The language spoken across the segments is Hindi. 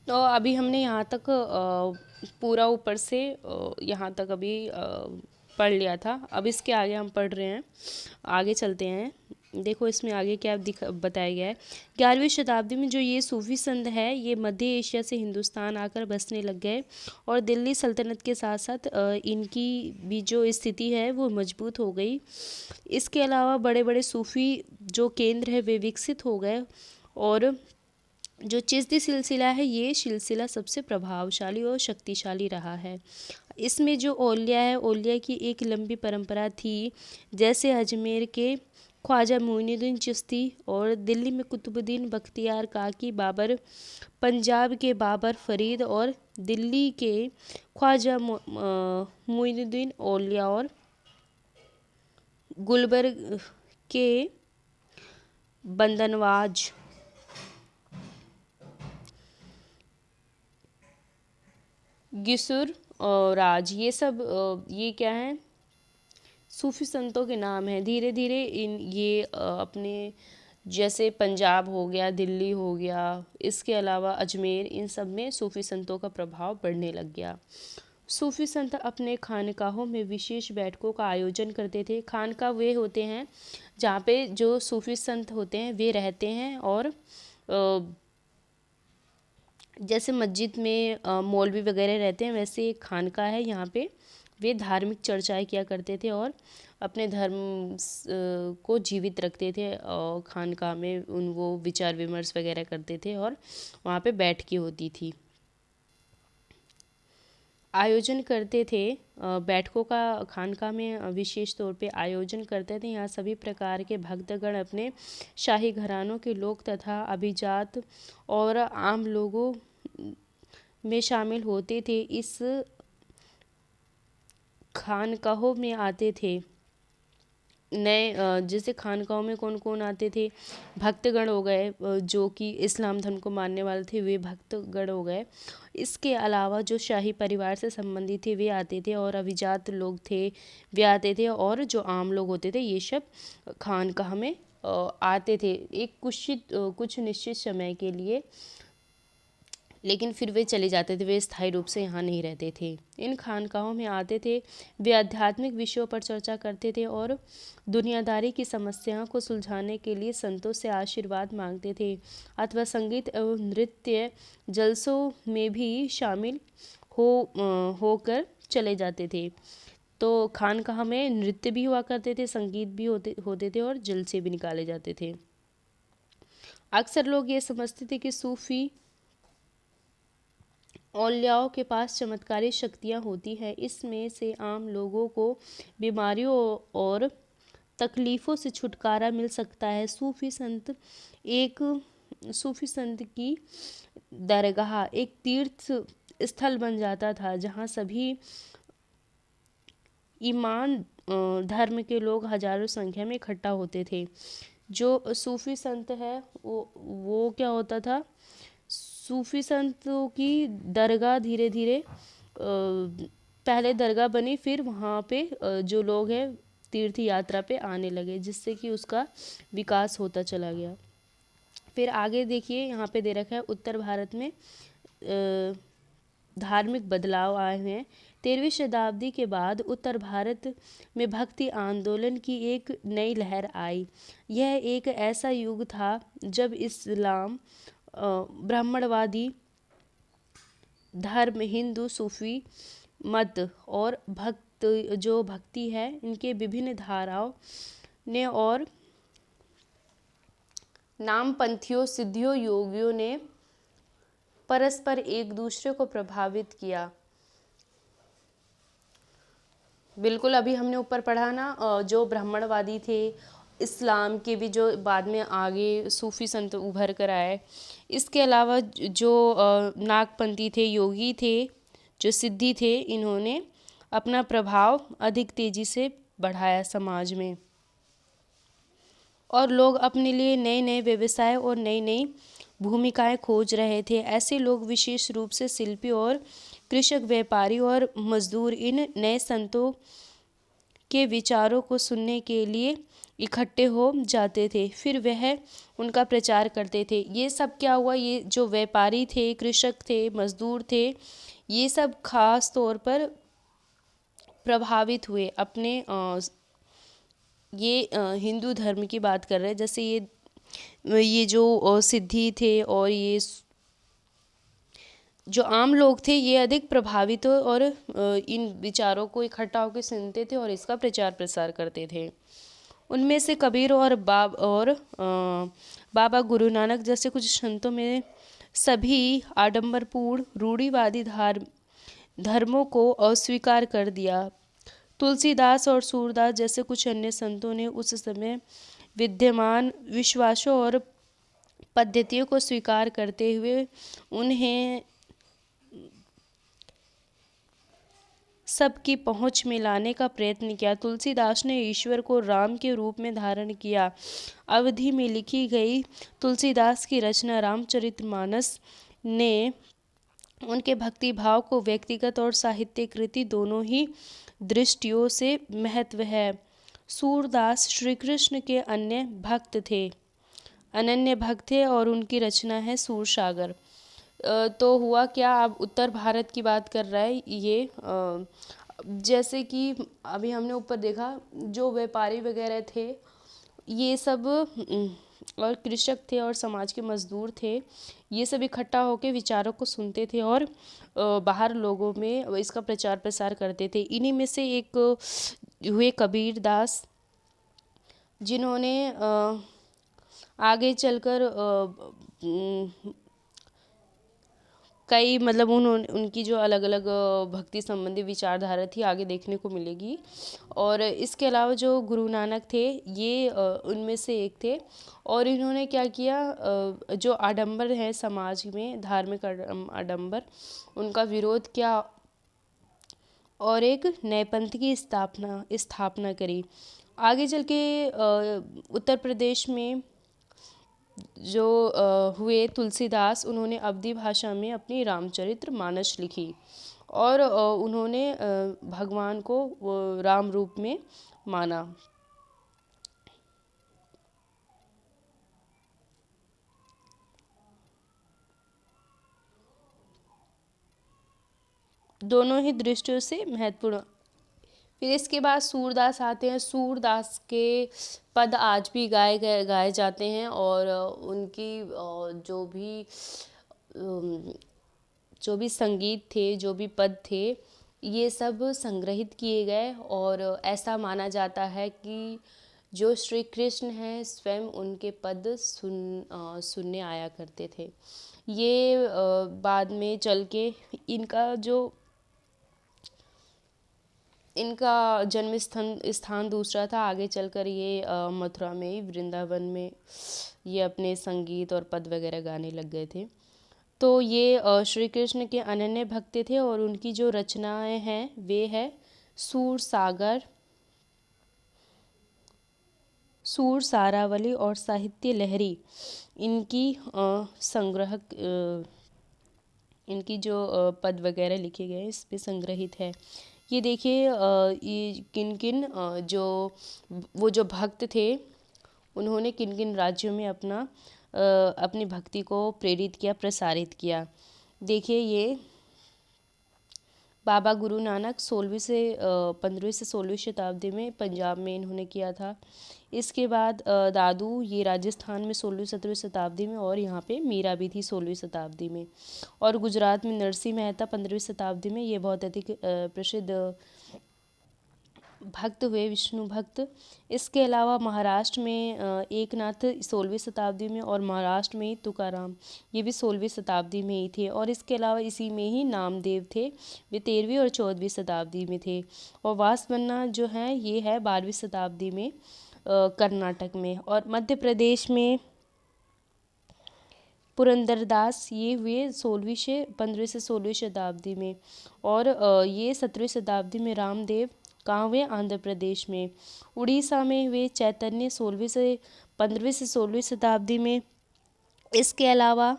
तो अभी हमने यहाँ तक पूरा ऊपर से यहाँ तक अभी पढ़ लिया था। अब इसके आगे हम पढ़ रहे हैं, आगे चलते हैं। देखो इसमें आगे क्या बताया गया है। 11वीं शताब्दी में जो ये सूफी संत है, ये मध्य एशिया से हिंदुस्तान आकर बसने लग गए और दिल्ली सल्तनत के साथ साथ इनकी भी जो स्थिति है वो मजबूत हो गई। इसके अलावा बड़े बड़े सूफी जो केंद्र है वे विकसित हो गए, और जो चिश्ती सिलसिला है ये सिलसिला सबसे प्रभावशाली और शक्तिशाली रहा है। इसमें जो औलिया है, औलिया की एक लंबी परंपरा थी। जैसे अजमेर के ख्वाजा मोइनुद्दीन चिश्ती और दिल्ली में कुतुबुद्दीन बख्तियार काकी बाबर, पंजाब के बाबर फरीद और दिल्ली के ख्वाजा मोइनुद्दीन औलिया और गुलबर्ग के बंदनवाज, गिसुर और राज, ये सब ये क्या है, सूफी संतों के नाम हैं। धीरे धीरे ये अपने जैसे पंजाब हो गया, दिल्ली हो गया, इसके अलावा अजमेर, इन सब में सूफी संतों का प्रभाव बढ़ने लग गया। सूफी संत अपने खानकाहों में विशेष बैठकों का आयोजन करते थे। खानका वे होते हैं जहाँ पे जो सूफी संत होते हैं वे रहते हैं, और जैसे मस्जिद में मौलवी वगैरह रहते हैं, वैसे एक खानका है, यहाँ पे वे धार्मिक चर्चाएं किया करते थे और अपने धर्म को जीवित रखते थे। और खानका में वो विचार विमर्श वगैरह करते थे और वहाँ पे बैठकी होती थी, आयोजन करते थे। बैठकों का खानका में विशेष तौर पे आयोजन करते थे। यहाँ सभी प्रकार के भक्तगण अपने शाही घरानों के लोग तथा अभिजात और आम लोगों में शामिल होते थे। इस खानकाहों में आते थे नए, जैसे खानकाहों में कौन कौन आते थे, भक्तगण हो गए, जो कि इस्लाम धर्म को मानने वाले थे वे भक्तगण हो गए। इसके अलावा जो शाही परिवार से संबंधित थे वे आते थे, और अभिजात लोग थे वे आते थे, और जो आम लोग होते थे ये सब खानकाह में आते थे एक कुछ निश्चित समय के लिए, लेकिन फिर वे चले जाते थे, वे स्थायी रूप से यहाँ नहीं रहते थे। इन खानकाहों में आते थे, वे आध्यात्मिक विषयों पर चर्चा करते थे और दुनियादारी की समस्याओं को सुलझाने के लिए संतों से आशीर्वाद मांगते थे, अथवा संगीत एवं नृत्य जलसों में भी शामिल होकर चले जाते थे। तो खानकाह में नृत्य भी हुआ करते थे, संगीत भी होते थे और जलसे भी निकाले जाते थे। अक्सर लोग ये समझते थे कि सूफी औलियाओं के पास चमत्कारी शक्तियाँ होती हैं। इसमें से आम लोगों को बीमारियों और तकलीफ़ों से छुटकारा मिल सकता है। सूफी संत की दरगाह एक तीर्थ स्थल बन जाता था, जहाँ सभी ईमान धर्म के लोग हजारों संख्या में इकट्ठा होते थे। जो सूफी संत है वो क्या होता था, सूफी संतों की दरगाह धीरे धीरे पहले दरगाह बनी, फिर वहाँ पे जो लोग हैं तीर्थ यात्रा पे आने लगे, जिससे कि उसका विकास होता चला गया। फिर आगे देखिए यहाँ पे दे रखा है उत्तर भारत में धार्मिक बदलाव आए हुए हैं। 13वीं शताब्दी के बाद उत्तर भारत में भक्ति आंदोलन की एक नई लहर आई। यह एक ऐसा युग था जब इस्लाम, ब्राह्मणवादी धर्म, हिंदू सूफी मत और भक्ति है, इनके विभिन्न धाराओं ने और नामपंथियों सिद्धियों योगियों ने परस्पर एक दूसरे को प्रभावित किया। बिल्कुल अभी हमने ऊपर पढ़ा ना, जो ब्राह्मणवादी थे, इस्लाम के भी जो बाद में आगे सूफी संत उभर कर आए, इसके अलावा जो नागपंथी थे, योगी थे, जो सिद्धि थे, इन्होंने अपना प्रभाव अधिक तेजी से बढ़ाया समाज में, और लोग अपने लिए नए नए व्यवसाय और नई नई भूमिकाएं खोज रहे थे। ऐसे लोग विशेष रूप से शिल्पी और कृषक, व्यापारी और मजदूर इन नए संतों के विचारों को सुनने के लिए इकट्ठे हो जाते थे, फिर वह उनका प्रचार करते थे। ये सब क्या हुआ, ये जो व्यापारी थे, कृषक थे, मजदूर थे, ये सब खास तौर पर प्रभावित हुए अपने ये हिंदू धर्म की बात कर रहे हैं। जैसे ये जो सिद्धि थे और ये जो आम लोग थे, ये अधिक प्रभावित हो और इन विचारों को इकट्ठा होकर सुनते थे और इसका प्रचार प्रसार करते थे। उनमें से कबीर और बाबा गुरु नानक जैसे कुछ संतों में सभी आडंबरपूर्ण रूढ़िवादी धर्मों को अस्वीकार कर दिया। तुलसीदास और सूरदास जैसे कुछ अन्य संतों ने उस समय विद्यमान विश्वासों और पद्धतियों को स्वीकार करते हुए उन्हें सबकी पहुंच में लाने का प्रयत्न किया। तुलसीदास ने ईश्वर को राम के रूप में धारण किया। अवधि में लिखी गई तुलसीदास की रचना रामचरितमानस ने उनके भक्ति भाव को व्यक्तिगत और साहित्य कृति दोनों ही दृष्टियों से महत्व है। सूरदास श्री कृष्ण के अनन्य भक्त थे और उनकी रचना है सूरसागर। तो हुआ क्या, अब उत्तर भारत की बात कर रहा है ये। जैसे कि अभी हमने ऊपर देखा, जो व्यापारी वगैरह थे ये सब और कृषक थे और समाज के मजदूर थे, ये सब इकट्ठा होकर विचारों को सुनते थे और बाहर लोगों में इसका प्रचार प्रसार करते थे। इन्हीं में से एक हुए कबीर दास, जिन्होंने आगे चलकर कई मतलब उनकी जो अलग अलग भक्ति संबंधी विचारधारा थी आगे देखने को मिलेगी। और इसके अलावा जो गुरु नानक थे, ये उनमें से एक थे। और इन्होंने क्या किया, जो आडंबर है समाज में, धार्मिक आडंबर, उनका विरोध किया और एक नए पंथ की स्थापना करी। आगे चल के उत्तर प्रदेश में जो हुए तुलसीदास, उन्होंने अवधी भाषा में अपनी रामचरितमानस लिखी और उन्होंने भगवान को राम रूप में माना। दोनों ही दृष्टियों से महत्वपूर्ण। फिर इसके बाद सूरदास आते हैं। सूरदास के पद आज भी गाए जाते हैं और उनकी जो भी संगीत थे, जो भी पद थे, ये सब संग्रहित किए गए। और ऐसा माना जाता है कि जो श्री कृष्ण हैं स्वयं उनके पद सुनने आया करते थे। ये बाद में चल के इनका जन्म स्थान दूसरा था। आगे चलकर ये मथुरा में, वृंदावन में ये अपने संगीत और पद वगैरह गाने लग गए थे। तो ये श्री कृष्ण के अनन्य भक्त थे और उनकी जो रचनाएं हैं वे है सूरसागर, सूर सारावली और साहित्य लहरी। इनकी जो पद वगैरह लिखे गए इस पे संग्रहित है। ये देखिए, ये किन किन वो जो भक्त थे उन्होंने किन किन राज्यों में अपनी भक्ति को प्रेरित किया, प्रसारित किया। देखिए, ये बाबा गुरु नानक 15वीं से 16वीं शताब्दी में पंजाब में इन्होंने किया था। इसके बाद दादू, ये राजस्थान में 16वीं 17वीं शताब्दी में, और यहाँ पे मीरा भी थी 16वीं शताब्दी में। और गुजरात में नरसिंह मेहता 15वीं शताब्दी में, ये बहुत अधिक प्रसिद्ध भक्त हुए, विष्णु भक्त। इसके अलावा महाराष्ट्र में एकनाथ 16वीं शताब्दी में, और महाराष्ट्र में तुकाराम, ये भी 16वीं शताब्दी में ही थे। और इसके अलावा इसी में ही नामदेव थे, वे 13वीं और 14वीं शताब्दी में थे। और वासवन्ना जो है ये है 12वीं शताब्दी में कर्नाटक में। और मध्य प्रदेश में पुरंदरदास, ये हुए 15वीं से 16वीं शताब्दी में। और ये 17वीं शताब्दी में रामदेव कहाँ हुए, आंध्र प्रदेश में। उड़ीसा में हुए चैतन्य 15वीं से 16वीं शताब्दी में। इसके अलावा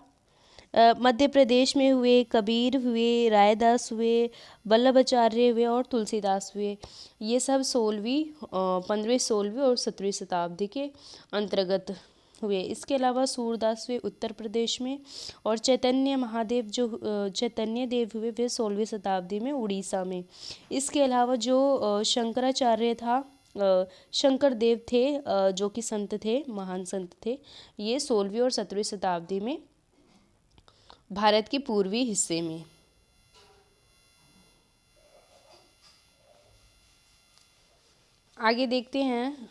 मध्य प्रदेश में हुए, कबीर हुए, रायदास हुए, वल्लभाचार्य हुए और तुलसीदास हुए। ये सब 15वीं 16वीं और 17वीं शताब्दी के अंतर्गत हुए। इसके अलावा सूरदास हुए उत्तर प्रदेश में, और चैतन्य देव हुए वे 16वीं शताब्दी में उड़ीसा में। इसके अलावा जो शंकराचार्य था, शंकर देव थे, जो कि संत थे, महान संत थे, ये 16वीं और 17वीं शताब्दी में भारत के पूर्वी हिस्से में। आगे देखते हैं।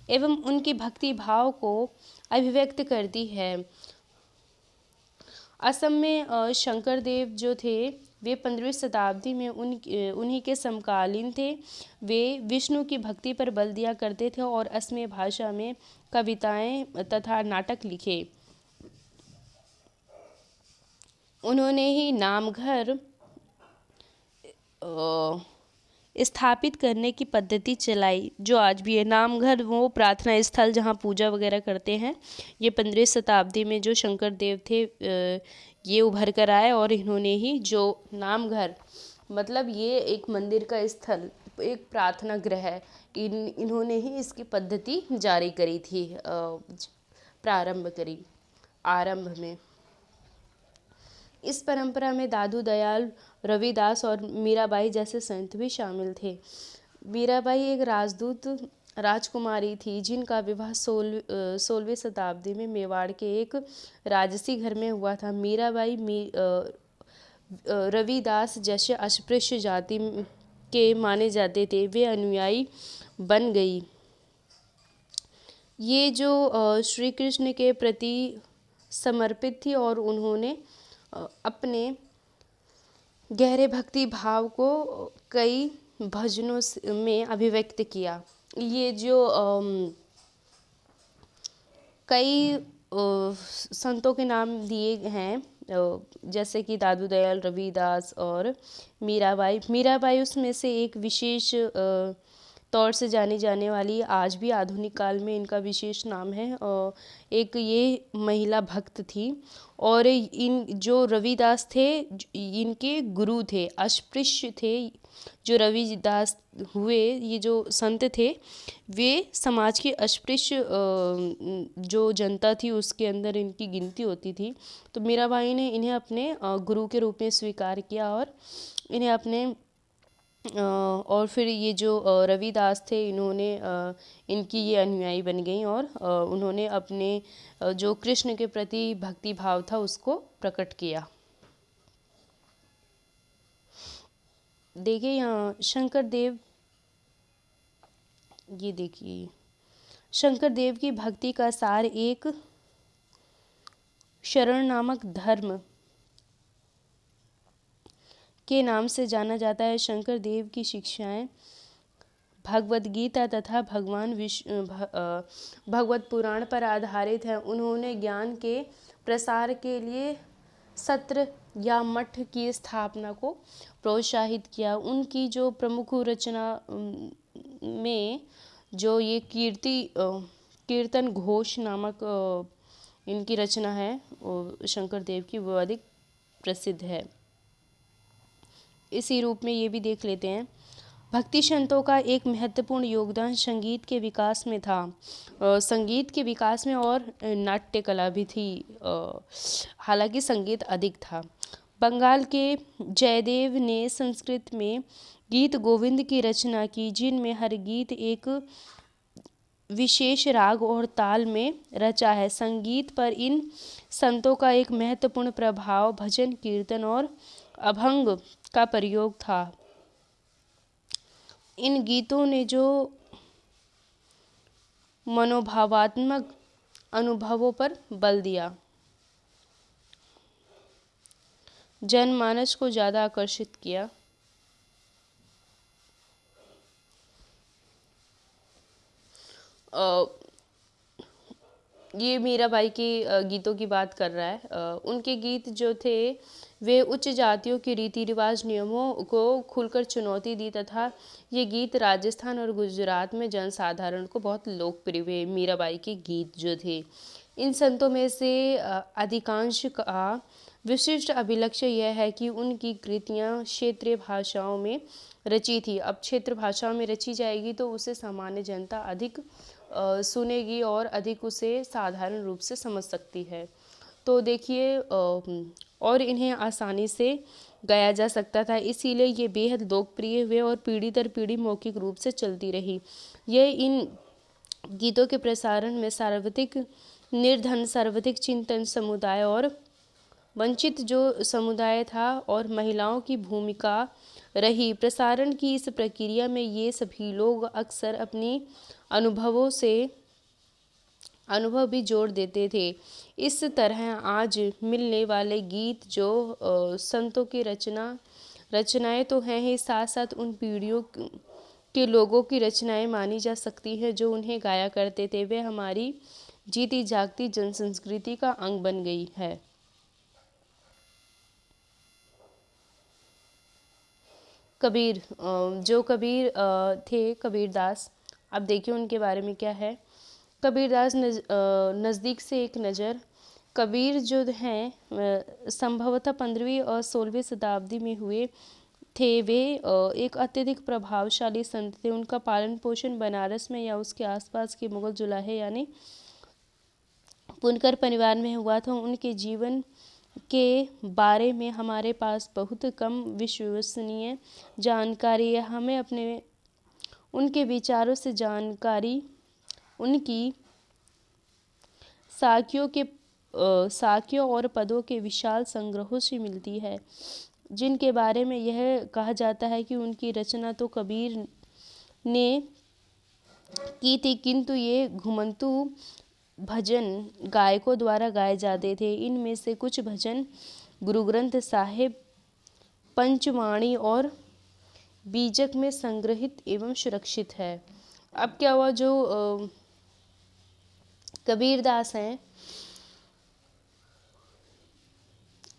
एवं उनकी भक्ति भाव को अभिव्यक्त करती है। असम में शंकर देव जो थे वे 15वीं शताब्दी में उन्हीं के समकालीन थे। वे विष्णु की भक्ति पर बल दिया करते थे और असमिया भाषा में कविताएं तथा नाटक लिखे। उन्होंने ही नामघर स्थापित करने की पद्धति चलाई, जो आज भी है। नामघर वो प्रार्थना स्थल जहाँ पूजा वगैरह करते हैं, ये 15वीं शताब्दी में जो शंकर देव थे ये उभर कर आए, और इन्होंने ही जो नामघर, मतलब ये एक मंदिर का स्थल, एक प्रार्थना गृह, इन्होंने ही इसकी पद्धति जारी करी थी, आरंभ में। इस परंपरा में दादू दयाल, रविदास और मीराबाई जैसे संत भी शामिल थे। मीराबाई एक राजदूत राजकुमारी थी जिनका विवाह 16वीं शताब्दी में मेवाड़ के एक राजसी घर में हुआ था। मीराबाई रविदास जैसे अस्पृश्य जाति के माने जाते थे, वे अनुयायी बन गई। ये जो श्री कृष्ण के प्रति समर्पित थी और उन्होंने अपने गहरे भक्ति भाव को कई भजनों में अभिव्यक्त किया। ये जो कई संतों के नाम दिए हैं, जैसे कि दादू दयाल, रविदास और मीराबाई उसमें से एक विशेष तौर से जानी जाने वाली, आज भी आधुनिक काल में इनका विशेष नाम है। एक ये महिला भक्त थी, और इन जो रविदास थे इनके गुरु थे, अस्पृश्य थे। जो रविदास हुए, ये जो संत थे, वे समाज की अस्पृश्य जो जनता थी उसके अंदर इनकी गिनती होती थी। तो मीराबाई ने इन्हें अपने गुरु के रूप में स्वीकार किया, और इन्हें अपने और फिर ये जो रविदास थे, इन्होंने इनकी ये अनुयायी बन गई, और उन्होंने अपने जो कृष्ण के प्रति भक्ति भाव था उसको प्रकट किया। देखिए यहाँ शंकर देव, ये देखिए शंकर देव की भक्ति का सार एक शरण नामक धर्म के नाम से जाना जाता है। शंकर देव की शिक्षाएं भगवद गीता तथा भगवत पुराण पर आधारित है। उन्होंने ज्ञान के प्रसार के लिए सत्र या मठ की स्थापना को प्रोत्साहित किया। उनकी जो प्रमुख रचना में जो ये कीर्तन घोष नामक इनकी रचना है शंकर देव की, वो अधिक प्रसिद्ध है। इसी रूप में ये भी देख लेते हैं। भक्ति संतों का एक महत्वपूर्ण योगदान संगीत के विकास में था। संगीत के विकास में और नाट्य कला भी थी, हालांकि संगीत अधिक था। बंगाल के जयदेव ने संस्कृत में गीत गोविंद की रचना की, जिनमें हर गीत एक विशेष राग और ताल में रचा है। संगीत पर इन संतों का एक महत्वपूर्ण प्रभाव भजन, कीर्तन और अभंग का प्रयोग था। इन गीतों ने जो मनोभावात्मक अनुभवों पर बल दिया, जनमानस को ज़्यादा आकर्षित किया। ये मीराबाई के गीतों की बात कर रहा है। उनके गीत जो थे वे उच्च जातियों के रीति रिवाज नियमों को खुलकर चुनौती दी, तथा ये गीत राजस्थान और गुजरात में जनसाधारण को बहुत लोकप्रिय हुए। मीराबाई के गीत जो थे इन संतों में से अधिकांश का विशिष्ट अभिलक्ष्य यह है कि उनकी कृतियाँ क्षेत्रीय भाषाओं में रची थी। अब क्षेत्र भाषाओं में रची जाएगी तो उसे सामान्य जनता अधिक सुनेगी और अधिक उसे साधारण रूप से समझ सकती है। तो देखिए और इन्हें आसानी से गाया जा सकता था, इसीलिए ये बेहद लोकप्रिय हुए और पीढ़ी दर पीढ़ी मौखिक रूप से चलती रही। यह इन गीतों के प्रसारण में सर्वाधिक निर्धन, सर्वाधिक चिंतन समुदाय और वंचित जो समुदाय था और महिलाओं की भूमिका रही। प्रसारण की इस प्रक्रिया में ये सभी लोग अक्सर अपनी अनुभव भी जोड़ देते थे। इस तरह आज मिलने वाले गीत जो संतों की रचनाएं तो हैं ही, साथ साथ उन पीढ़ियों के लोगों की रचनाएं मानी जा सकती हैं जो उन्हें गाया करते थे। वे हमारी जीती जागती जन संस्कृति का अंग बन गई है। कबीर, जो कबीर थे कबीरदास, अब देखिए उनके बारे में क्या है। कबीरदास नज़दीक से एक नज़र। कबीर जो हैं संभवतः 15वीं और 16वीं शताब्दी में हुए थे। वे एक अत्यधिक प्रभावशाली संत थे। उनका पालन पोषण बनारस में या उसके आसपास के मुगल जुलाहे यानी पुनकर परिवार में हुआ था। उनके जीवन के बारे में हमारे पास बहुत कम विश्वसनीय जानकारी है। हमें अपने उनके विचारों से जानकारी उनकी साक्यों और पदों के विशाल संग्रहों से मिलती है, जिनके बारे में यह कहा जाता है कि उनकी रचना तो कबीर ने की थी, किंतु ये घुमंतु भजन गायकों द्वारा गाए जाते थे। इनमें से कुछ भजन गुरु ग्रंथ साहिब, पंचवाणी और बीजक में संग्रहित एवं सुरक्षित है। अब क्या हुआ, जो कबीरदास हैं,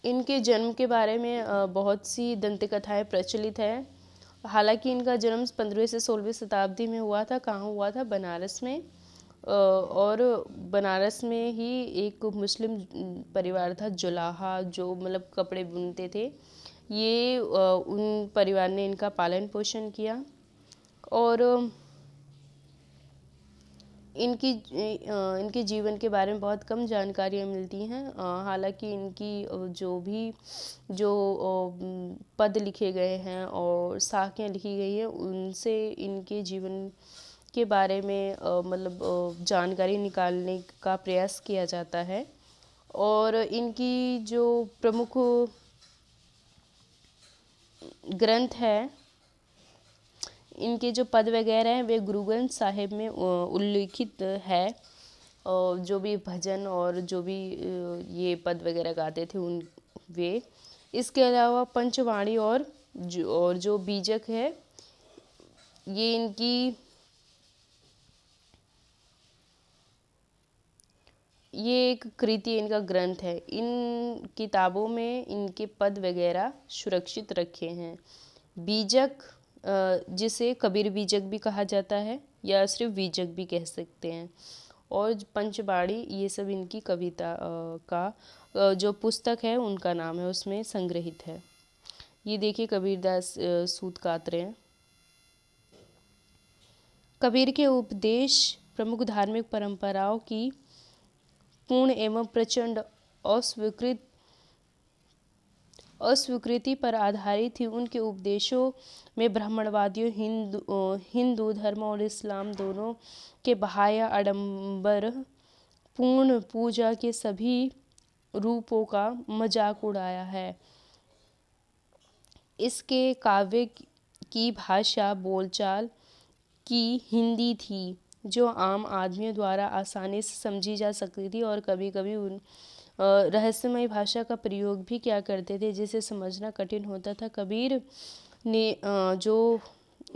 इनके जन्म के बारे में बहुत सी दंत कथाएँ प्रचलित है। हालांकि इनका जन्म 15वीं से 16वीं शताब्दी में हुआ था। कहाँ हुआ था? बनारस में। और बनारस में ही एक मुस्लिम परिवार था जुलाहा, जो मतलब कपड़े बुनते थे। ये उन परिवार ने इनका पालन पोषण किया और इनके जीवन के बारे में बहुत कम जानकारियाँ मिलती हैं। हालांकि इनकी जो पद लिखे गए हैं और साखियाँ लिखी गई हैं, उनसे इनके जीवन के बारे में मतलब जानकारी निकालने का प्रयास किया जाता है। और इनकी जो प्रमुख ग्रंथ है, इनके जो पद वगैरह हैं वे गुरु ग्रंथ साहिब में उल्लिखित है। जो भी भजन और जो भी ये पद वगैरह गाते थे वे। इसके अलावा पंचवाणी और जो बीजक है, ये एक कृति, इनका ग्रंथ है। इन किताबों में इनके पद वगैरह सुरक्षित रखे हैं। बीजक, जिसे कबीर बीजक भी कहा जाता है या सिर्फ बीजक भी कह सकते हैं, और पंचवाणी, ये सब इनकी कविता का जो पुस्तक है उनका नाम है, उसमें संग्रहित है। ये देखिए कबीरदास सूत कात रहे हैं। कबीर के उपदेश प्रमुख धार्मिक परंपराओं की पूर्ण एवं प्रचंड अस्वीकृति पर आधारित थी। उनके उपदेशों में ब्राह्मणवादियों, हिंदू धर्म और इस्लाम दोनों के बाह्य आडंबर पूर्ण पूजा के सभी रूपों का मजाक उड़ाया है। इसके काव्य की भाषा बोलचाल की हिंदी थी, जो आम आदमियों द्वारा आसानी से समझी जा सकती थी, और कभी कभी उन रहस्यमय भाषा का प्रयोग भी क्या करते थे जिसे समझना कठिन होता था। कबीर ने जो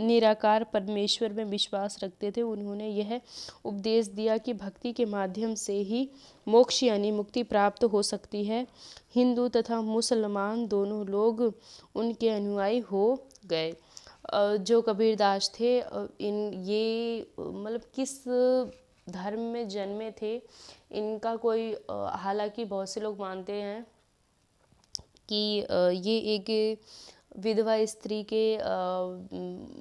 निराकार परमेश्वर में विश्वास रखते थे, उन्होंने यह उपदेश दिया कि भक्ति के माध्यम से ही मोक्ष यानी मुक्ति प्राप्त हो सकती है। हिंदू तथा मुसलमान दोनों लोग उनके अनुयायी हो गए। जो कबीरदास थे, ये मतलब किस धर्म में जन्मे थे। इनका कोई हालांकि बहुत से लोग मानते हैं कि ये एक विधवा स्त्री के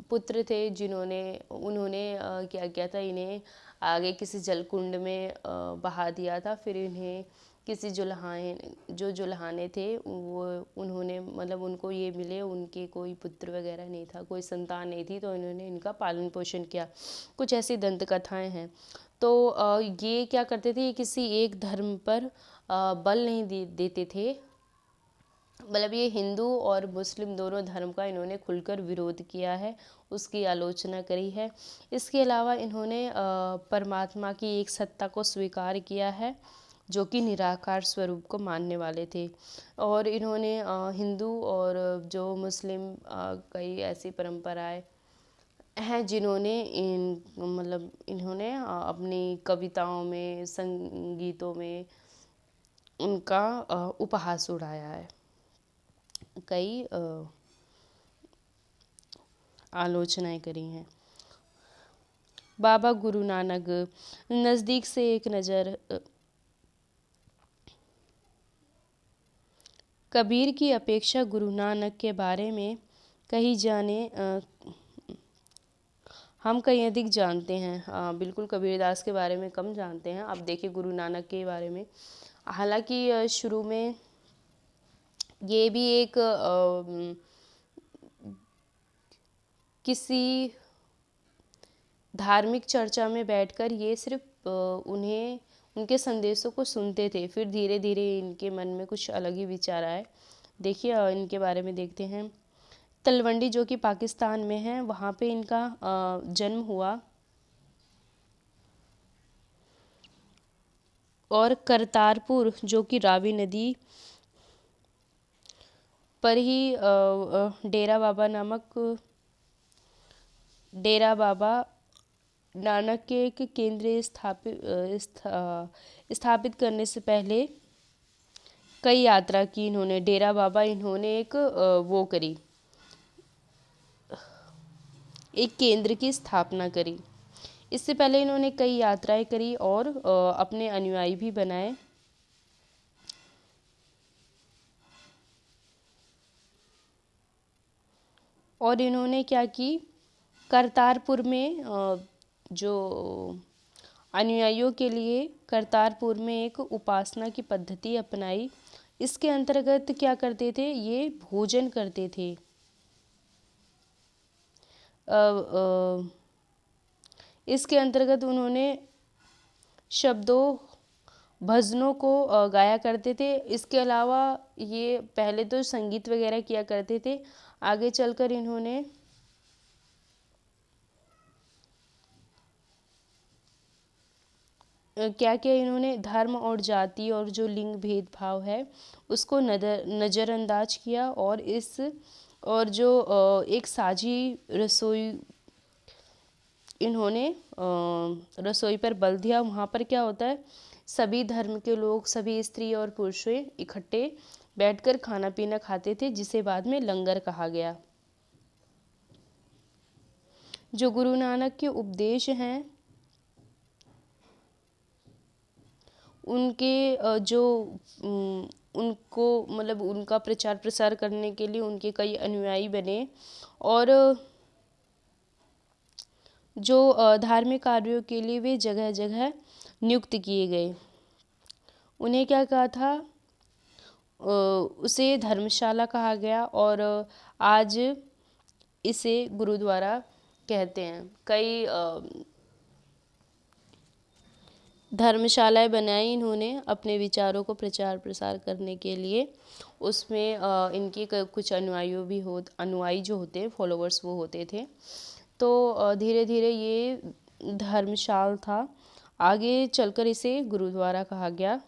पुत्र थे, जिन्होंने उन्होंने क्या किया था, इन्हें आगे किसी जलकुंड में बहा दिया था। फिर इन्हें किसी जुल्हाने थे वो, उन्होंने मतलब उनको ये मिले, उनके कोई पुत्र वगैरह नहीं था, कोई संतान नहीं थी, तो इन्होंने इनका पालन पोषण किया। कुछ ऐसी दंत कथाएं हैं। तो ये क्या करते थे, ये किसी एक धर्म पर बल नहीं देते थे। मतलब ये हिंदू और मुस्लिम दोनों धर्म का इन्होंने खुलकर विरोध किया है, उसकी आलोचना करी है। इसके अलावा इन्होंने परमात्मा की एक सत्ता को स्वीकार किया है, जो कि निराकार स्वरूप को मानने वाले थे। और इन्होंने हिंदू और जो मुस्लिम कई ऐसी परंपराएं हैं जिन्होंने इन्होंने अपनी कविताओं में, संगीतों में उनका उपहास उड़ाया है। कई आलोचनाएं करी हैं। बाबा गुरु नानक, नज़दीक से एक नज़र। कबीर की अपेक्षा गुरु नानक के बारे में कहीं जाने हम कहीं अधिक जानते हैं। बिल्कुल कबीरदास के बारे में कम जानते हैं। अब देखिए गुरु नानक के बारे में, हालांकि शुरू में ये भी एक किसी धार्मिक चर्चा में बैठकर ये सिर्फ उन्हें उनके संदेशों को सुनते थे। फिर धीरे धीरे इनके मन में कुछ अलग ही विचार आए। देखिए इनके बारे में देखते हैं। तलवंडी जो कि पाकिस्तान में है, वहाँ पे इनका जन्म हुआ। और करतारपुर जो कि रावी नदी पर ही डेरा बाबा नानक के एक केंद्र स्थापित करने से पहले कई यात्रा की इन्होंने। डेरा बाबा इन्होंने एक वो करी, एक केंद्र की स्थापना करी। इससे पहले इन्होंने कई यात्राएं करी और अपने अनुयायी भी बनाए। और इन्होंने क्या की, करतारपुर में जो अनुयायियों के लिए करतारपुर में एक उपासना की पद्धति अपनाई। इसके अंतर्गत क्या करते थे, ये भोजन करते थे। इसके अंतर्गत उन्होंने शब्दों, भजनों को गाया करते थे। इसके अलावा ये पहले तो संगीत वगैरह किया करते थे। आगे चलकर इन्होंने क्या किया, इन्होंने धर्म और जाति और जो लिंग भेदभाव है उसको नज़रअंदाज किया। और जो एक साझी रसोई, इन्होंने रसोई पर बल दिया। वहाँ पर क्या होता है, सभी धर्म के लोग, सभी स्त्री और पुरुष इकट्ठे बैठकर खाना पीना खाते थे, जिसे बाद में लंगर कहा गया। जो गुरु नानक के उपदेश हैं, उनके जो उनको मतलब उनका प्रचार प्रसार करने के लिए उनके कई अनुयायी बने। और जो धार्मिक कार्यों के लिए वे जगह जगह नियुक्त किए गए। उन्हें क्या कहा था, उसे धर्मशाला कहा गया और आज इसे गुरुद्वारा कहते हैं। कई धर्मशालाएं बनाई इन्होंने अपने विचारों को प्रचार प्रसार करने के लिए। उसमें इनके कुछ अनुयायी जो होते हैं, फॉलोवर्स, वो होते थे। तो धीरे धीरे ये धर्मशाला था, आगे चलकर इसे गुरुद्वारा कहा गया।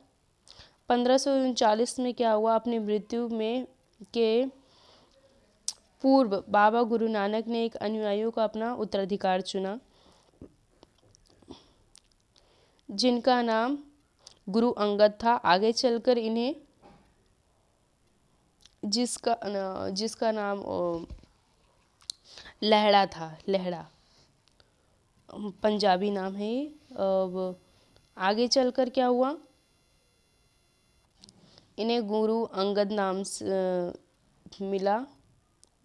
1539 में क्या हुआ, अपनी मृत्यु में के पूर्व बाबा गुरु नानक ने एक अनुयायियों का अपना उत्तराधिकार चुना, जिनका नाम गुरु अंगद था। आगे चलकर इन्हें जिसका नाम लहड़ा था, लहड़ा पंजाबी नाम है ये, अब आगे चलकर क्या हुआ, इन्हें गुरु अंगद नाम से मिला,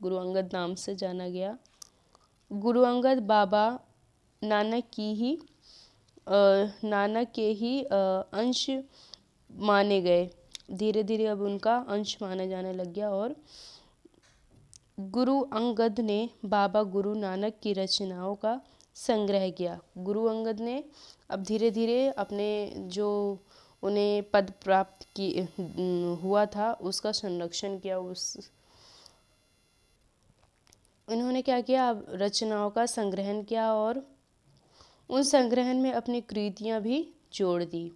गुरु अंगद नाम से जाना गया। गुरु अंगद बाबा नानक की ही नानक के ही अंश माने गए। धीरे धीरे अब उनका अंश माना जाने लग गया और गुरु अंगद ने बाबा गुरु नानक की रचनाओं का संग्रह किया। गुरु अंगद ने अब धीरे धीरे अपने जो उन्हें पद प्राप्त की हुआ था उसका संरक्षण किया। उन्होंने क्या किया, अब रचनाओं का संग्रहण किया और उन संग्रहण में अपनी कृतियाँ भी जोड़ दी।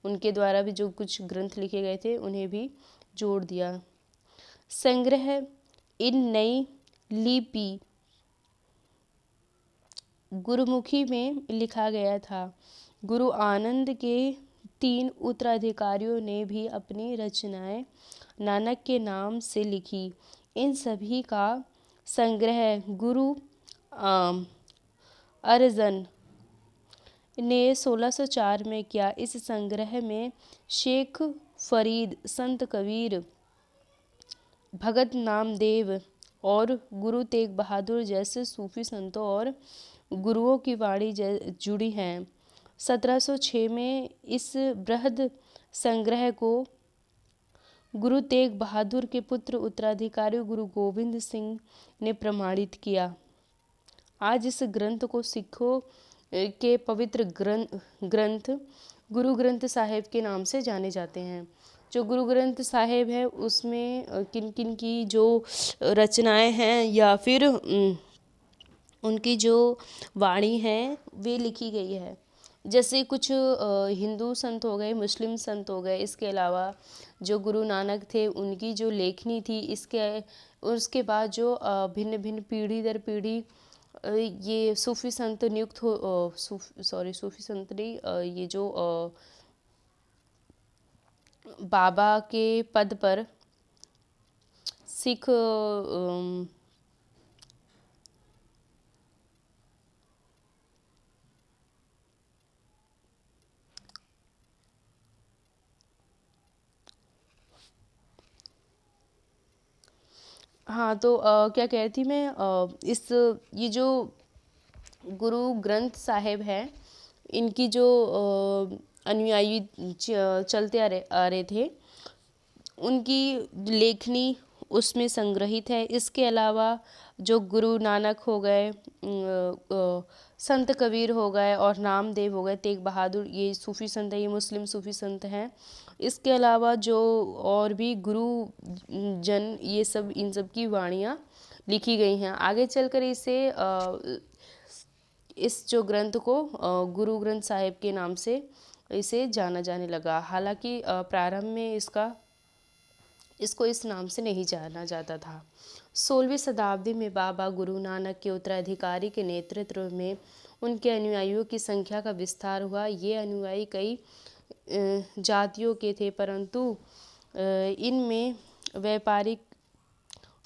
उनके द्वारा भी जो कुछ ग्रंथ लिखे गए थे उन्हें भी जोड़ दिया। संग्रह इन नई लिपि गुरुमुखी में लिखा गया था। गुरु आनंद के 3 उत्तराधिकारियों ने भी अपनी रचनाएं नानक के नाम से लिखी। इन सभी का संग्रह गुरु अर्जन ने 1604 में किया। इस संग्रह में शेख फरीद, संत कबीर, भगत नामदेव और गुरु तेग बहादुर जैसे सूफी संतों और गुरुओं की वाणी जुड़ी हैं। 1706 में इस बृहद संग्रह को गुरु तेग बहादुर के पुत्र उत्तराधिकारी गुरु गोविंद सिंह ने प्रमाणित किया। आज इस ग्रंथ को सिखों के पवित्र ग्रंथ गुरु ग्रंथ साहिब के नाम से जाने जाते हैं। जो गुरु ग्रंथ साहिब है उसमें किन किन की जो रचनाएं हैं या फिर उनकी जो वाणी है वे लिखी गई है। जैसे कुछ हिंदू संत हो गए, मुस्लिम संत हो गए, इसके अलावा जो गुरु नानक थे उनकी जो लेखनी थी, उसके बाद जो भिन्न भिन्न पीढ़ी दर पीढ़ी ये सूफी संत नियुक्त हो सूफी संत नहीं, ये जो बाबा के पद पर सिख हाँ तो क्या कह रही थी मैं, ये जो गुरु ग्रंथ साहिब है इनकी जो अनुयायी चलते आ रहे थे उनकी लेखनी उसमें संग्रहित है। इसके अलावा जो गुरु नानक हो गए, संत कबीर हो गए और नामदेव हो गए, तेग बहादुर, ये सूफ़ी संत हैं, ये मुस्लिम सूफ़ी संत हैं। इसके अलावा जो और भी गुरु जन ये सब इन सब की वाणियाँ लिखी गई हैं। आगे चलकर इस जो ग्रंथ को गुरु ग्रंथ साहिब के नाम से इसे जाना जाने लगा। हालांकि प्रारंभ में इसको इस नाम से नहीं जाना जाता था। 16वीं शताब्दी में बाबा गुरु नानक के उत्तराधिकारी के नेतृत्व में उनके अनुयायियों की संख्या का विस्तार हुआ। ये अनुयायी कई जातियों के थे, परंतु इनमें व्यापारिक,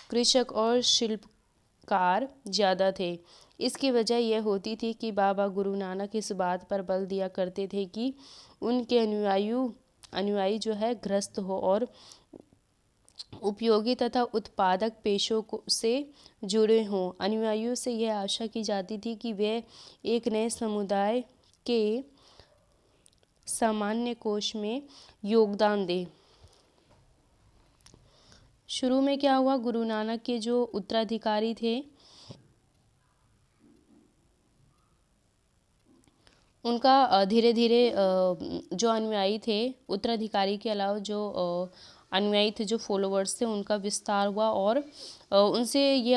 कृषक और शिल्पकार ज़्यादा थे। इसकी वजह यह होती थी कि बाबा गुरु नानक इस बात पर बल दिया करते थे कि उनके अनुयायी जो है गृहस्थ हो और उपयोगी तथा उत्पादक पेशों से जुड़े हों। अनुयायियों से यह आशा की जाती थी कि वे एक नए समुदाय के सामान्य कोष में योगदान दें। शुरू में क्या हुआ, गुरु नानक के जो उत्तराधिकारी थे उनका धीरे धीरे जो अनुयायी थे, उत्तराधिकारी के अलावा जो अनुयायी थे, जो फॉलोवर्स थे, उनका विस्तार हुआ और उनसे ये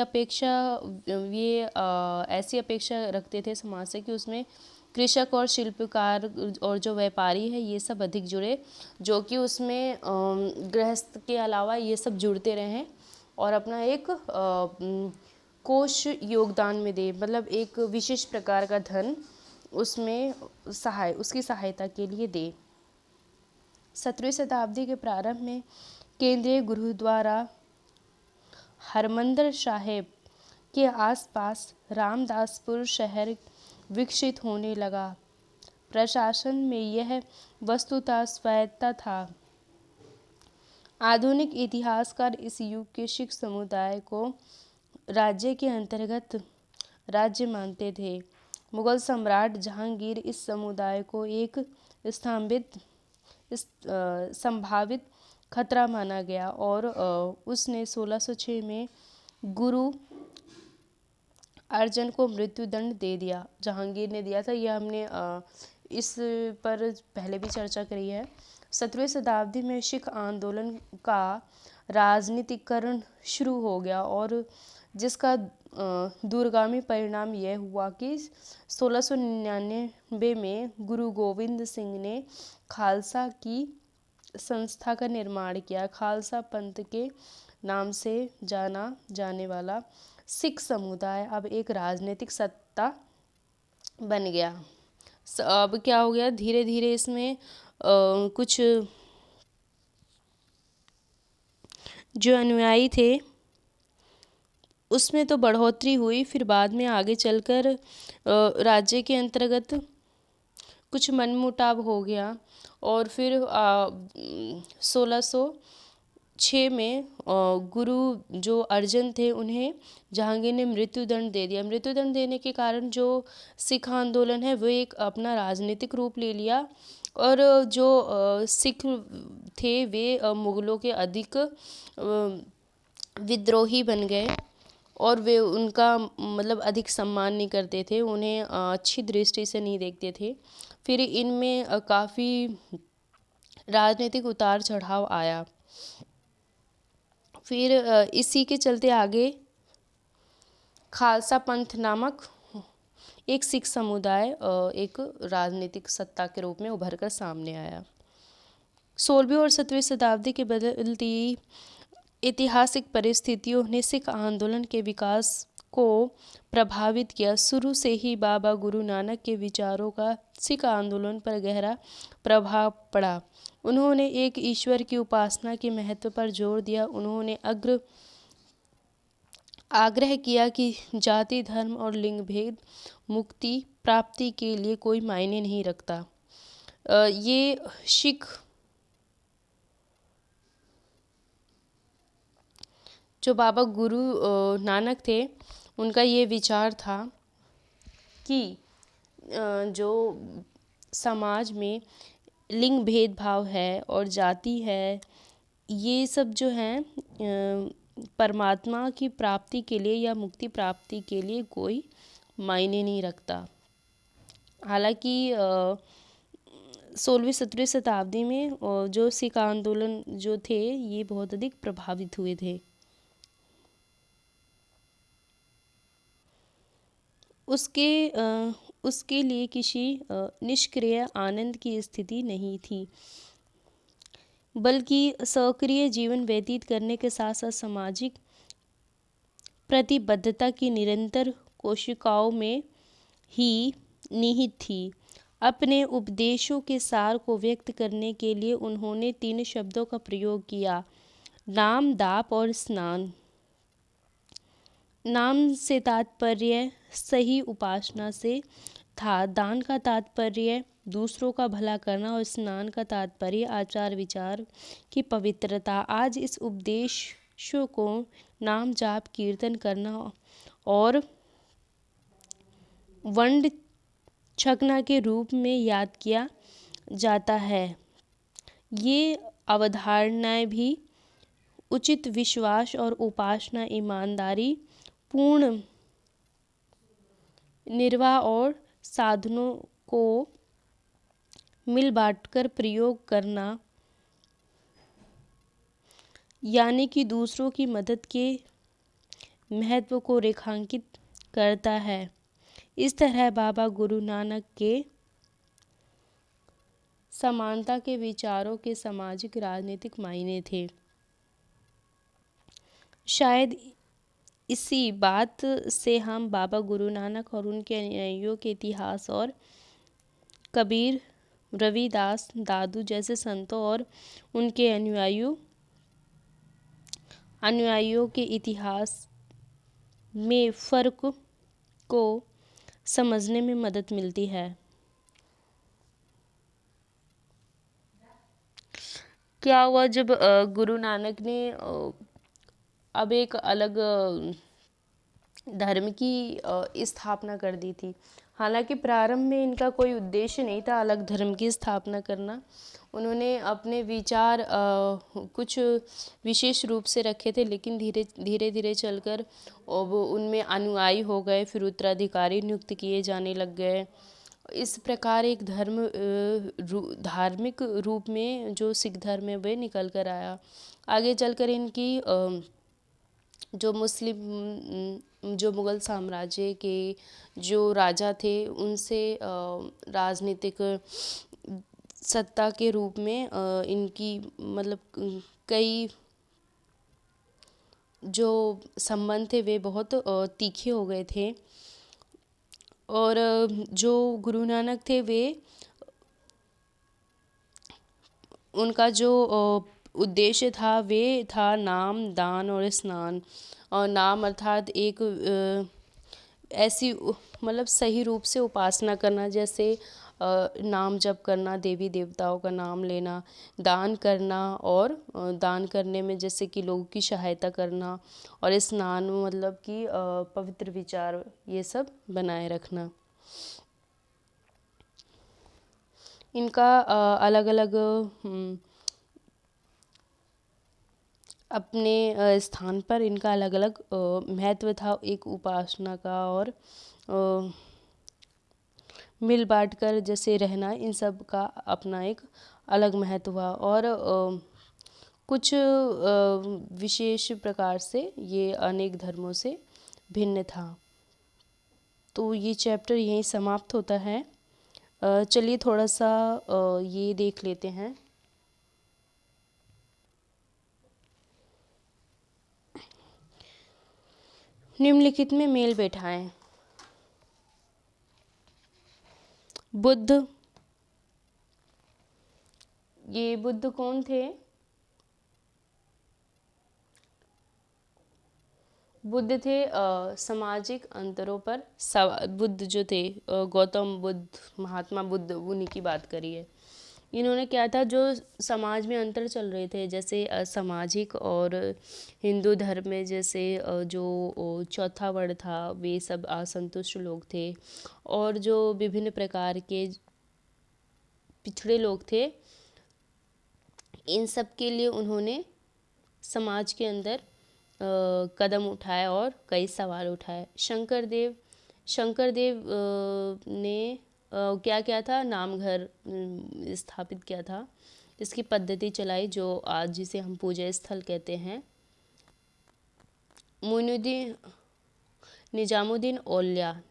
ऐसी अपेक्षा रखते थे समाज से कि उसमें कृषक और शिल्पकार और जो व्यापारी है ये सब अधिक जुड़े, जो कि उसमें गृहस्थ के अलावा ये सब जुड़ते रहें और अपना एक कोष योगदान में दे, मतलब एक विशेष प्रकार का धन उसमें उसकी सहायता के लिए दे। 17वीं शताब्दी के प्रारंभ में केंद्रीय गुरुद्वारा हरमंदिर साहिब के आसपास रामदासपुर शहर विकसित होने लगा। प्रशासन में यह वस्तुतः स्वायत्ता था। आधुनिक इतिहासकार इस युग के सिख समुदाय को राज्य के अंतर्गत राज्य मानते थे। मुगल सम्राट जहांगीर इस समुदाय को एक संभावित खतरा माना गया और उसने 1606 में गुरु अर्जन को मृत्युदंड दे दिया। जहांगीर ने दिया था, यह हमने इस पर पहले भी चर्चा करी है। 17वीं शताब्दी में सिख आंदोलन का राजनीतिकरण शुरू हो गया और जिसका दूरगामी परिणाम यह हुआ कि 1699 में गुरु गोविंद सिंह ने खालसा की संस्था का निर्माण किया। खालसा पंथ के नाम से जाना जाने वाला सिख समुदाय अब एक राजनीतिक सत्ता बन गया। अब क्या हो गया, धीरे धीरे इसमें कुछ जो अनुयायी थे उसमें तो बढ़ोतरी हुई, फिर बाद में आगे चलकर राज्य के अंतर्गत कुछ मनमुटाव हो गया और फिर 1606 में गुरु जो अर्जन थे उन्हें जहांगीर ने मृत्युदंड दे दिया। मृत्युदंड देने के कारण जो सिख आंदोलन है वो एक अपना राजनीतिक रूप ले लिया और जो सिख थे वे मुगलों के अधिक विद्रोही बन गए और वे उनका मतलब अधिक सम्मान नहीं करते थे, उन्हें अच्छी दृष्टि से नहीं देखते थे। फिर इनमें काफ़ी राजनीतिक उतार चढ़ाव आया। फिर इसी के चलते आगे खालसा पंथ नामक एक सिख समुदाय एक राजनीतिक सत्ता के रूप में उभर कर सामने आया। 16वीं और 17वीं शताब्दी के बदलती ऐतिहासिक परिस्थितियों ने सिख आंदोलन के विकास को प्रभावित किया। शुरू से ही बाबा गुरु नानक के विचारों का सिख आंदोलन पर गहरा प्रभाव पड़ा। उन्होंने एक ईश्वर की उपासना के महत्व पर जोर दिया। उन्होंने आग्रह किया कि जाति, धर्म और लिंग भेद मुक्ति प्राप्ति के लिए कोई मायने नहीं रखता। ये सिख जो बाबा गुरु नानक थे उनका ये विचार था कि जो समाज में लिंग भेदभाव है और जाति है, ये सब जो हैं परमात्मा की प्राप्ति के लिए या मुक्ति प्राप्ति के लिए कोई मायने नहीं रखता। हालांकि 16वीं 17वीं शताब्दी में जो सिख आंदोलन जो थे ये बहुत अधिक प्रभावित हुए थे। उसके लिए किसी निष्क्रिय आनंद की स्थिति नहीं थी, बल्कि सक्रिय जीवन व्यतीत करने के साथ साथ सामाजिक प्रतिबद्धता की निरंतर कोशिकाओं में ही निहित थी। अपने उपदेशों के सार को व्यक्त करने के लिए उन्होंने 3 शब्दों का प्रयोग किया: नाम, दाप और स्नान। नाम से तात्पर्य सही उपासना से था, दान का तात्पर्य दूसरों का भला करना और स्नान का तात्पर्य आचार विचार की पवित्रता। आज इस उपदेशों को नाम, जाप, कीर्तन करना और वंड छकना के रूप में याद किया जाता है। ये अवधारणाएं भी उचित विश्वास और उपासना, ईमानदारी पूर्ण निर्वाह और साधनों को मिल बांटकर प्रयोग करना, यानी कि दूसरों की मदद के महत्व को रेखांकित करता है। इस तरह बाबा गुरु नानक के समानता के विचारों के सामाजिक राजनीतिक मायने थे। शायद इसी बात से हम बाबा गुरु नानक और उनके अनुयायियों के इतिहास और कबीर, रविदास, दादू जैसे संतों और उनके अनुयायियों के इतिहास में फ़र्क को समझने में मदद मिलती है। क्या हुआ जब गुरु नानक ने अब एक अलग धर्म की स्थापना कर दी थी। हालांकि प्रारंभ में इनका कोई उद्देश्य नहीं था अलग धर्म की स्थापना करना। उन्होंने अपने विचार कुछ विशेष रूप से रखे थे, लेकिन धीरे धीरे धीरे चलकर वो उनमें अनुयायी हो गए, फिर उत्तराधिकारी नियुक्त किए जाने लग गए। इस प्रकार एक धार्मिक रूप में जो सिख धर्म है वह निकल कर आया। आगे चलकर इनकी जो मुग़ल साम्राज्य के जो राजा थे उनसे राजनीतिक सत्ता के रूप में इनकी मतलब कई जो संबंध थे वे बहुत तीखे हो गए थे। और जो गुरु नानक थे वे उनका जो उद्देश्य था वे था नाम, दान और स्नान। और नाम अर्थात एक ऐसी मतलब सही रूप से उपासना करना, जैसे नाम जप करना, देवी देवताओं का नाम लेना, दान करना और दान करने में जैसे कि लोगों की सहायता करना, और स्नान मतलब कि पवित्र विचार ये सब बनाए रखना। इनका अलग अलग अपने स्थान पर इनका अलग अलग महत्व था एक उपासना का, और मिल बांट कर जैसे रहना, इन सब का अपना एक अलग महत्व हुआ। और कुछ विशेष प्रकार से ये अनेक धर्मों से भिन्न था। तो ये चैप्टर यहीं समाप्त होता है। चलिए थोड़ा सा ये देख लेते हैं। निम्नलिखित में मेल बैठाएं। बुद्ध, ये बुद्ध कौन थे? बुद्ध थे सामाजिक अंतरों पर बुद्ध जो थे गौतम बुद्ध, महात्मा बुद्ध, उन्हीं की बात करिए। इन्होंने क्या था, जो समाज में अंतर चल रहे थे, जैसे सामाजिक और हिंदू धर्म में जैसे जो चौथा वर्ण था वे सब असंतुष्ट लोग थे, और जो विभिन्न प्रकार के पिछड़े लोग थे इन सब के लिए उन्होंने समाज के अंदर कदम उठाए और कई सवाल उठाए। शंकर देव ने क्या क्या था, नाम घर स्थापित किया था, इसकी पद्धति चलाई जो आज जिसे हम पूजा स्थल कहते हैं। निजामुद्दीन औलिया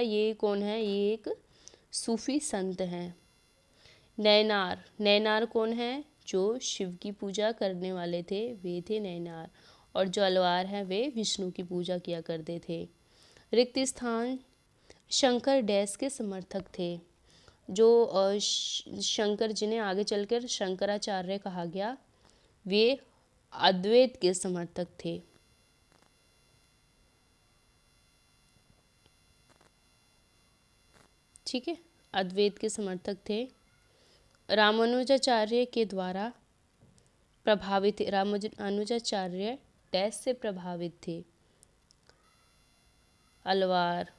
ये कौन है? ये एक सूफी संत हैं। नैनार कौन है? जो शिव की पूजा करने वाले थे वे थे नैनार। और जो अलवार हैं वे विष्णु की पूजा किया करते थे। रिक्त स्थान, शंकर डैश के समर्थक थे। जो शंकर, जिन्हें आगे चलकर शंकराचार्य कहा गया, वे अद्वैत के समर्थक थे। ठीक है, अद्वैत के समर्थक थे। रामानुजाचार्य के द्वारा प्रभावित, रामानुजाचार्य डैश से प्रभावित थे। अलवार,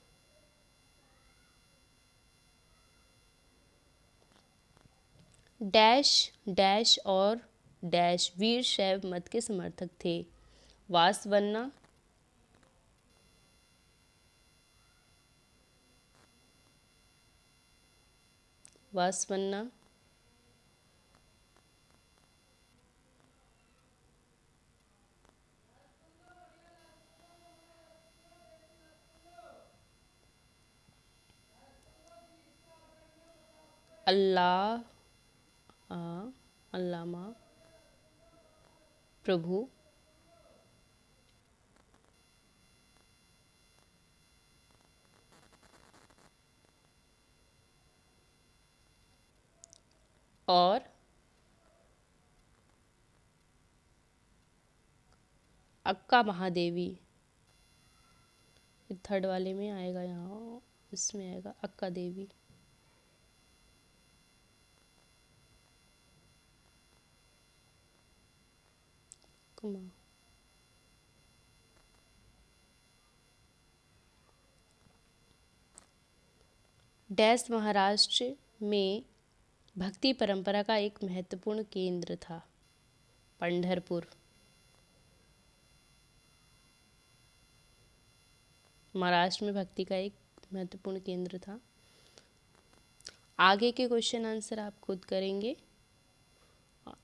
डैश और डैश वीर शैव मत के समर्थक थे। वासवन्ना, अल्लामा प्रभु, और अक्का महादेवी। थर्ड वाले में आएगा, यहाँ इसमें आएगा अक्का देवी। कुमार। डैश महाराष्ट्र में भक्ति परंपरा का एक महत्वपूर्ण केंद्र था। पंढरपुर। महाराष्ट्र में भक्ति का एक महत्वपूर्ण केंद्र था। आगे के क्वेश्चन आंसर आप खुद करेंगे।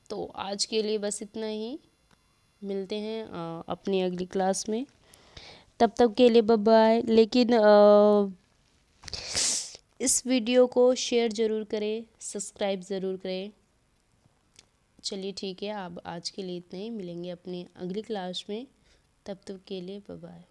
तो आज के लिए बस इतना ही, मिलते हैं अपनी अगली क्लास में। तब तक के लिए बाय बाय। लेकिन इस वीडियो को शेयर ज़रूर करें, सब्सक्राइब ज़रूर करें। चलिए ठीक है, अब आज के लिए इतना ही, मिलेंगे अपनी अगली क्लास में। तब तक के लिए बाय बाय।